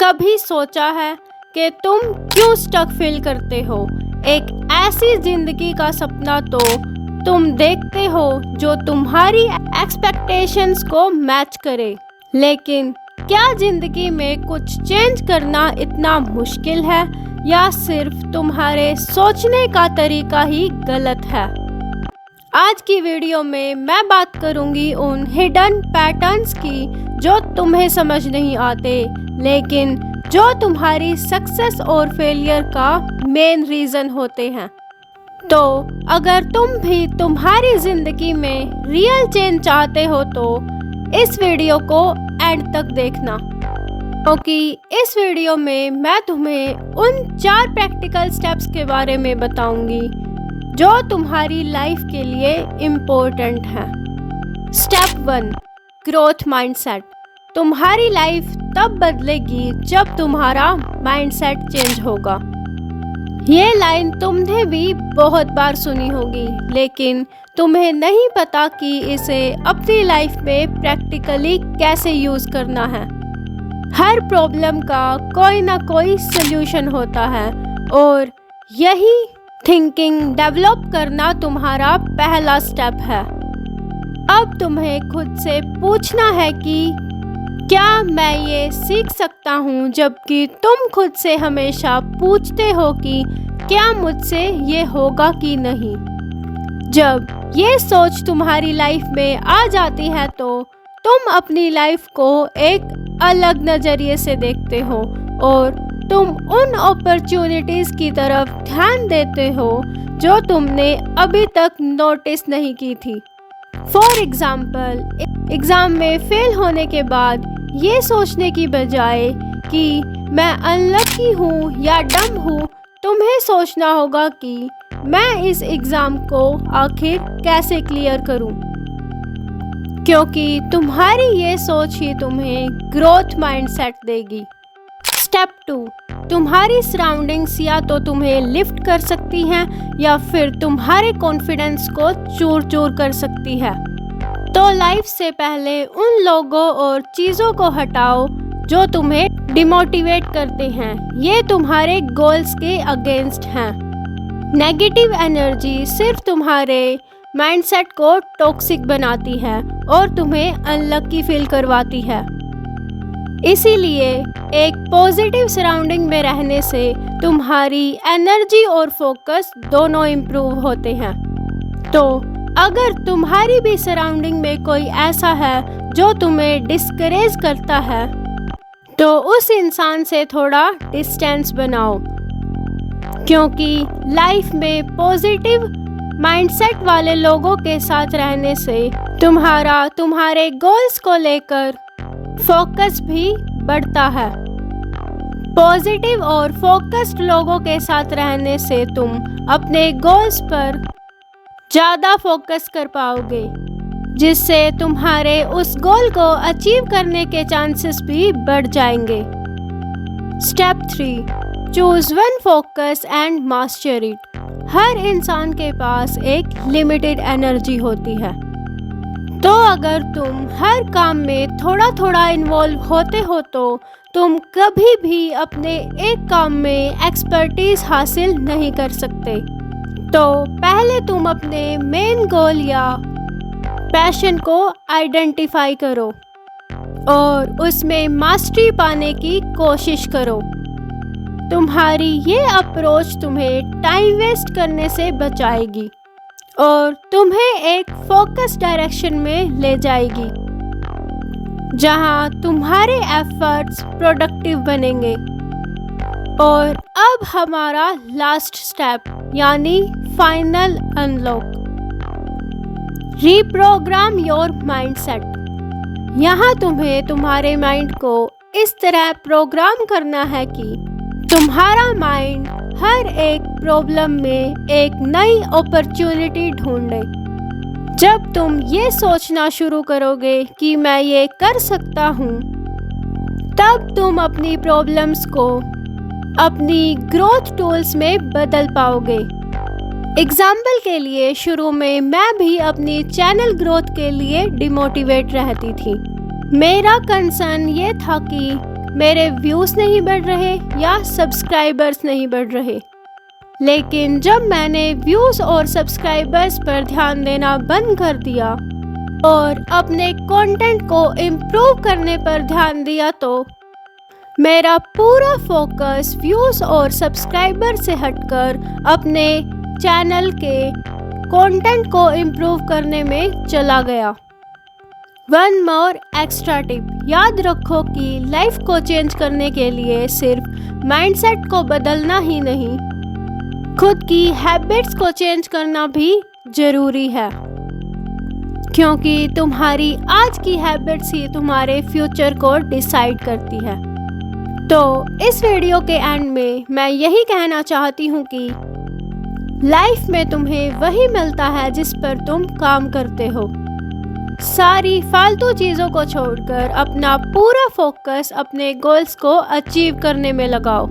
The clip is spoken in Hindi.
कभी सोचा है कि तुम क्यों स्टक फील करते हो? एक ऐसी जिंदगी का सपना तो तुम देखते हो जो तुम्हारी एक्सपेक्टेशंस को मैच करे, लेकिन क्या जिंदगी में कुछ चेंज करना इतना मुश्किल है या सिर्फ तुम्हारे सोचने का तरीका ही गलत है? आज की वीडियो में मैं बात करूंगी उन हिडन पैटर्न्स की जो तुम्हें समझ नहीं आते, लेकिन जो तुम्हारी सक्सेस और फेलियर का मेन रीज़न होते हैं। तो अगर तुम भी तुम्हारी ज़िंदगी में रियल चेंज चाहते हो तो इस वीडियो को एंड तक देखना, क्योंकि इस वीडियो में मैं तुम्हें उन 4 प्रैक्टिकल स्टेप्स के बारे में बताऊंगी जो तुम्हारी लाइफ के लिए इम्पोर्टेंट है। Step 1, growth mindset. तुम्हारी लाइफ तब बदलेगी जब तुम्हारा माइंडसेट चेंज होगा। ये लाइन तुमने भी बहुत बार सुनी होगी, लेकिन तुम्हें नहीं पता कि इसे अपनी लाइफ में प्रैक्टिकली कैसे यूज़ करना है। हर प्रॉब्लम का कोई ना कोई सल्यूशन होता है और यही थिंकिंग डेवलप करना तुम्हारा पहला स्टेप है। अब तुम्हें खुद से पूछना है कि क्या मैं ये सीख सकता हूँ, जबकि तुम खुद से हमेशा पूछते हो कि क्या मुझसे ये होगा कि नहीं। जब ये सोच तुम्हारी लाइफ में आ जाती है तो तुम अपनी लाइफ को एक अलग नज़रिए से देखते हो और तुम उन अपॉर्चुनिटीज़ की तरफ ध्यान देते हो जो तुमने अभी तक नोटिस नहीं की थी। फॉर एग्ज़ाम्पल, एग्ज़ाम में फेल होने के बाद ये सोचने की बजाय कि मैं अनलकी हूँ या डम हूँ, तुम्हें सोचना होगा कि मैं इस एग्ज़ाम को आखिर कैसे क्लियर करूँ, क्योंकि तुम्हारी ये सोच ही तुम्हें ग्रोथ माइंडसेट देगी। स्टेप 2, तुम्हारी सराउंडिंग्स या तो तुम्हें लिफ्ट कर सकती हैं या फिर तुम्हारे कॉन्फिडेंस को चूर चूर कर सकती है। तो लाइफ से पहले उन लोगों और चीज़ों को हटाओ जो तुम्हें डिमोटिवेट करते हैं। ये तुम्हारे गोल्स के अगेंस्ट हैं। नेगेटिव एनर्जी सिर्फ तुम्हारे माइंडसेट को टॉक्सिक बनाती है और तुम्हें अनलकी फील करवाती है। इसीलिए एक पॉजिटिव सराउंडिंग में रहने से तुम्हारी एनर्जी और फोकस दोनों इम्प्रूव होते हैं। तो अगर तुम्हारी भी सराउंडिंग में कोई ऐसा है जो तुम्हें डिस्करेज करता है, तो उस इंसान से थोड़ा डिस्टेंस बनाओ, क्योंकि लाइफ में पॉजिटिव माइंडसेट वाले लोगों के साथ रहने से तुम्हारे गोल्स को लेकर फोकस भी बढ़ता है। पॉजिटिव और फोकस्ड लोगों के साथ रहने से तुम अपने गोल्स पर ज़्यादा फोकस कर पाओगे, जिससे तुम्हारे उस गोल को अचीव करने के चांसेस भी बढ़ जाएंगे। Step 3, choose one focus and master it. हर इंसान के पास एक लिमिटेड एनर्जी होती है, तो अगर तुम हर काम में थोड़ा थोड़ा इन्वॉल्व होते हो तो तुम कभी भी अपने एक काम में एक्सपर्टीज हासिल नहीं कर सकते। तो पहले तुम अपने मेन गोल या पैशन को आइडेंटिफाई करो और उसमें मास्टरी पाने की कोशिश करो। तुम्हारी ये अप्रोच तुम्हें टाइम वेस्ट करने से बचाएगी और तुम्हें एक फोकस डायरेक्शन में ले जाएगी, जहां तुम्हारे एफर्ट्स प्रोडक्टिव बनेंगे। और अब हमारा लास्ट स्टेप यानी final unlock, reprogram your mindset. यहाँ तुम्हें तुम्हारे माइंड को इस तरह प्रोग्राम करना है कि तुम्हारा माइंड हर एक प्रॉब्लम में एक नई अपॉर्चुनिटी ढूंढे। जब तुम ये सोचना शुरू करोगे कि मैं ये कर सकता हूँ, तब तुम अपनी प्रॉब्लम्स को अपनी ग्रोथ टूल्स में बदल पाओगे। एग्जाम्पल के लिए, शुरू में मैं भी अपनी चैनल ग्रोथ के लिए डिमोटिवेट रहती थी। मेरा कंसर्न ये था कि मेरे व्यूज़ नहीं बढ़ रहे या सब्सक्राइबर्स नहीं बढ़ रहे। लेकिन जब मैंने व्यूज़ और सब्सक्राइबर्स पर ध्यान देना बंद कर दिया और अपने कंटेंट को इम्प्रूव करने पर ध्यान दिया तो मेरा पूरा फोकस व्यूज़ और सब्सक्राइबर से हटकर अपने चैनल के कंटेंट को इम्प्रूव करने में चला गया। वन मोर एक्स्ट्रा टिप, याद रखो कि लाइफ को चेंज करने के लिए सिर्फ माइंडसेट को बदलना ही नहीं, खुद की हैबिट्स को चेंज करना भी ज़रूरी है, क्योंकि तुम्हारी आज की हैबिट्स ही तुम्हारे फ्यूचर को डिसाइड करती है। तो इस वीडियो के एंड में मैं यही कहना चाहती हूँ कि लाइफ में तुम्हें वही मिलता है जिस पर तुम काम करते हो। सारी फालतू चीज़ों को छोड़कर अपना पूरा फोकस अपने गोल्स को अचीव करने में लगाओ।